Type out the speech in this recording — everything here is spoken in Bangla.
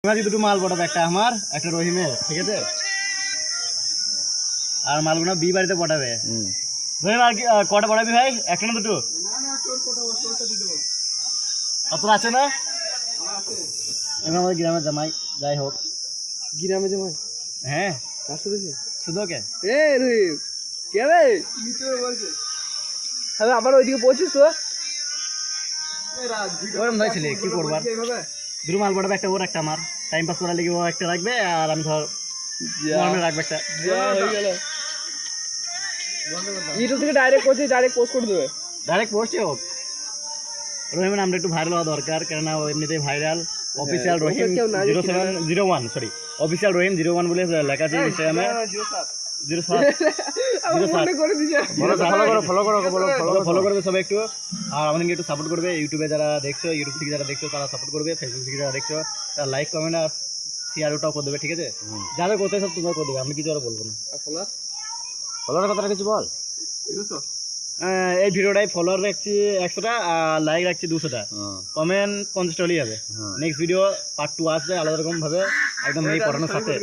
দুটো মাল পটাবে, একটা আমার একটা রহিমের, ঠিক আছে? আর মালগুলো বি বাড়িতে পটাবে। রহিম আর কি কটা পটাবি ভাই? একটা না দুটো? আপনার আছে না? এবার আমাদের গ্রামের জামাই, যাই হোক গ্রামে জামাই। হ্যাঁ কার সাথে? শুধু ওকে এ রহিম কে রে? হ্যাঁ আবার ওইদিকে পৌঁছিস তো? ওরম ভাই ছেলে কি করবার, দুটো মাল পটাবে, একটা ওর একটা আমার। টাইম পাস করার লেগে ও একটা রাখবে আর আমি ধর নর্মাল রাখবে একটা। হয়ে গেল। ইউটিউব থেকে ডাইরেক্ট পোস্ট করে দেবে। ডাইরেক্ট পোস্টই হোক। রহিমের নামটা একটু ভাইরাল হওয়া দরকার, কেননা ও এমনিতেই ভাইরাল। অফিসিয়াল রহিম 0701, অফিসিয়াল রহিম 01 বলে লেখা আছে ইনস্টাগ্রামে। 07 ফলো করবে সবাই একটু, আর আমাদেরকে একটু সাপোর্ট করবে। ইউটিউবে যারা দেখছো, ইউটিউব থেকে যারা দেখছো তারা সাপোর্ট করবে, ফেসবুক থেকে যারা দেখছো তারা লাইক কমেন্ট আর শেয়ার ওটাও করে দেবে, ঠিক আছে? যাদের করতে সব তোমরা করে দেবে, আমি কিছু আর বলবো না। ফলোয়ার কথাটা কিছু বল। এই ভিডিওটাই ফলোয়ার রাখছি 100টা আর লাইক রাখছি 200টা, কমেন্ট 50টা হলেই হবে। নেক্সট ভিডিও পার্ট 2 আসবে আলাদা রকম ভাবে, একদম এই পড়ানোর সাথে।